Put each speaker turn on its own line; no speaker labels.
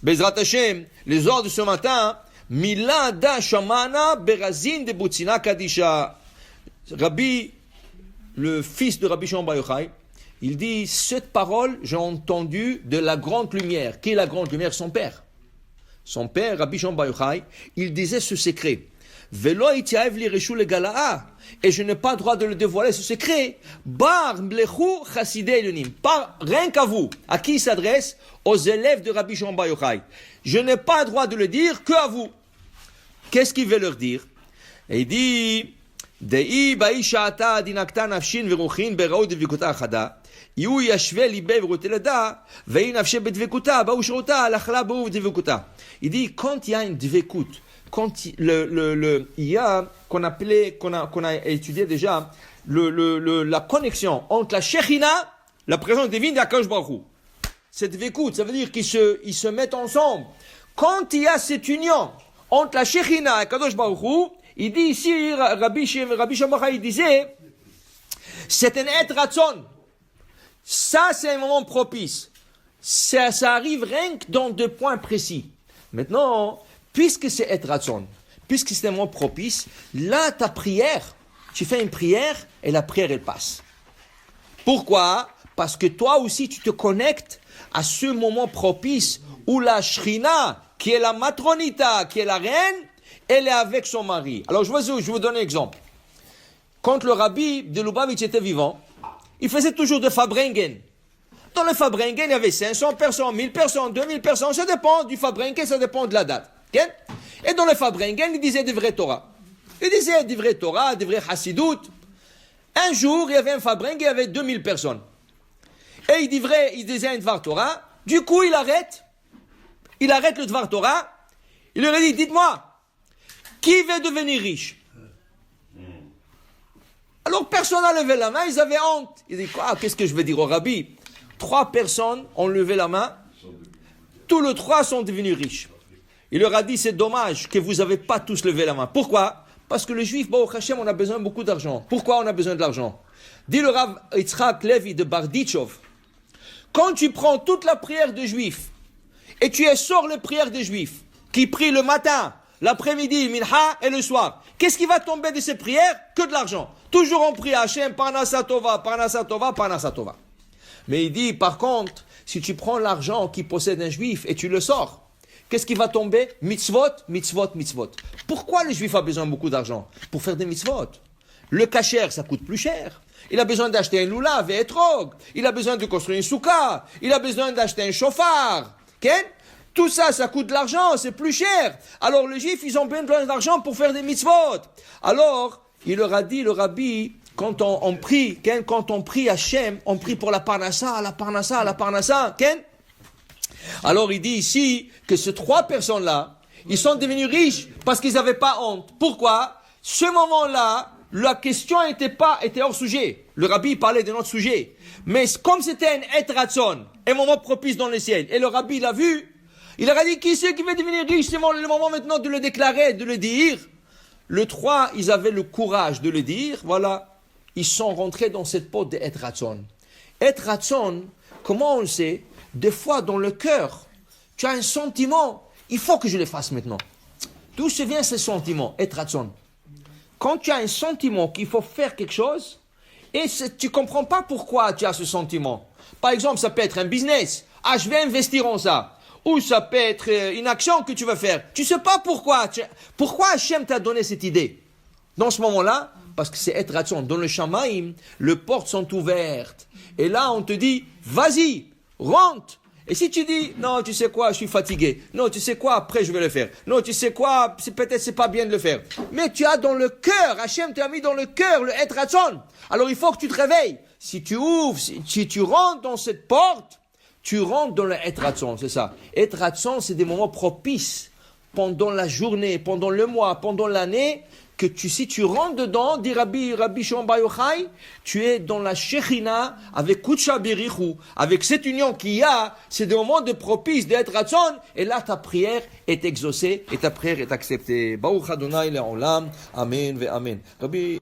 Bezrat Hashem, les ordres de ce matin, Mila da shamana berazin de Butzina Kadisha. Rabbi, le fils de Rabbi Shimon Bar Yochai, il dit, cette parole, j'ai entendu de la grande lumière. Qui est la grande lumière? Son père. Son père, Rabbi Shimon Bar Yochai, il disait ce secret. Velo itiaev li reshu le galaa. Et je n'ai pas le droit de le dévoiler, ce secret. Bar mlechu chassidei lunim. Rien qu'à vous. À qui il s'adresse? Aux élèves de Rabbi Shimon Bar Yochai. Je n'ai pas le droit de le dire qu'à vous. Qu'est-ce qu'il veut leur dire? Et il dit, Dei baishata dinakta nafshin veruchin beraud dvikota achada. יהיו ישווה ליבי ורותי לדע, והיא נפשי בדבקותה, באו שרותה, לחלה באו בדבקותה. Il dit, quand il y a une dvekut, quand il y a, qu'on a étudié déjà, la connexion entre la Shechina, la présence divine de Akadosh Baruch Hu. Cette dvekut, ça veut dire qu'ils se mettent ensemble. Quand il y a cette union entre la Shechina et Akadosh Baruch Hu, il dit ici, Rabbi Shimon Bar Yochai, il disait, c'est un et ratzon. Ça, c'est un moment propice. Ça arrive rien que dans 2 points précis. Maintenant, puisque c'est et ratzon, puisque c'est un moment propice, là, ta prière, tu fais une prière et la prière, elle passe. Pourquoi? Parce que toi aussi, tu te connectes à ce moment propice où la Shrina, qui est la matronita, qui est la reine, elle est avec son mari. Alors, je vais vous donner un exemple. Quand le rabbi de Lubavitch était vivant, il faisait toujours de Fabrengen. Dans le Fabrengen, il y avait 500 personnes, 1000 personnes, 2000 personnes. Ça dépend du Fabrengen, ça dépend de la date. Okay? Et dans le Fabrengen, il disait des vrais Torah. Il disait des vrais Torah, des vrais Hassidout. Un jour, il y avait un Fabrengen, il y avait 2000 personnes. Et il disait un Dvar Torah. Du coup, il arrête le Dvar Torah. Il leur a dit, dites-moi, qui veut devenir riche? Alors personne n'a levé la main, ils avaient honte. Ils disent quoi? Qu'est-ce que je vais dire au rabbi? 3 personnes ont levé la main, tous les 3 sont devenus riches. Il leur a dit, c'est dommage que vous n'avez pas tous levé la main. Pourquoi? Parce que le juif, Baruch Hashem, on a besoin de beaucoup d'argent. Pourquoi on a besoin de l'argent? Dit le Rav Yitzhak Levi de Bardichov, quand tu prends toute la prière des juifs, et tu sors les prières des juifs, qui prient le matin, l'après-midi, minha et le soir, qu'est-ce qui va tomber de ces prières? Que de l'argent. Toujours on prie Hachem, Parnassa Tova, Parnassa Tova, Parnassa Tova. Mais il dit, par contre, si tu prends l'argent qui possède un juif et tu le sors, qu'est-ce qui va tomber? Mitzvot, mitzvot, mitzvot. Pourquoi le juif a besoin de beaucoup d'argent? Pour faire des mitzvot. Le kasher, ça coûte plus cher. Il a besoin d'acheter un lulav et etrog. Il a besoin de construire une souka. Il a besoin d'acheter un chauffard. Okay? Tout ça, ça coûte de l'argent, c'est plus cher. Alors les juifs, ils ont besoin d'argent pour faire des mitzvot. Alors, il leur a dit, le rabbi, quand on prie Hachem, on prie pour la parnassa, la parnassa, la parnassa. Okay? Alors il dit ici que ces 3 personnes-là, ils sont devenus riches parce qu'ils n'avaient pas honte. Pourquoi? Ce moment-là, la question était hors sujet. Le rabbi parlait de notre sujet. Mais comme c'était un et ratzon, un moment propice dans le ciel, et le rabbi l'a vu, il leur a dit, qui c'est qui veut devenir riche? C'est le moment maintenant de le déclarer, de le dire. Le 3, ils avaient le courage de le dire. Voilà. Ils sont rentrés dans cette porte de et ratzon. Et ratzon, comment on le sait? Des fois, dans le cœur, tu as un sentiment. Il faut que je le fasse maintenant. D'où se vient ce sentiment, et ratzon? Quand tu as un sentiment qu'il faut faire quelque chose, et tu ne comprends pas pourquoi tu as ce sentiment. Par exemple, ça peut être un business. Ah, je vais investir en ça. Ou ça peut être une action que tu vas faire. Tu ne sais pas pourquoi. Pourquoi Hachem t'a donné cette idée? Dans ce moment-là, parce que c'est et ratzon. Dans le Shamaïm, les portes sont ouvertes. Et là, on te dit, vas-y, rentre. Et si tu dis, non, tu sais quoi, je suis fatigué. Non, tu sais quoi, après je vais le faire. Non, tu sais quoi, peut-être c'est pas bien de le faire. Mais tu as dans le cœur, Hachem t'a mis dans le cœur le et ratzon. Alors il faut que tu te réveilles. Si tu ouvres, si tu rentres dans cette porte, tu rentres dans le et ratzon, c'est ça. Et ratzon, c'est des moments propices pendant la journée, pendant le mois, pendant l'année, que si tu rentres dedans, dit Rabbi Shimon Bar Yochai, tu es dans la Shechina avec Kutsha Berichu, avec cette union qu'il y a, c'est des moments de propice, d'être ratzon, et là ta prière est exaucée et ta prière est acceptée. Baruch Adonai le'olam, Amen ve Amen. Rabbi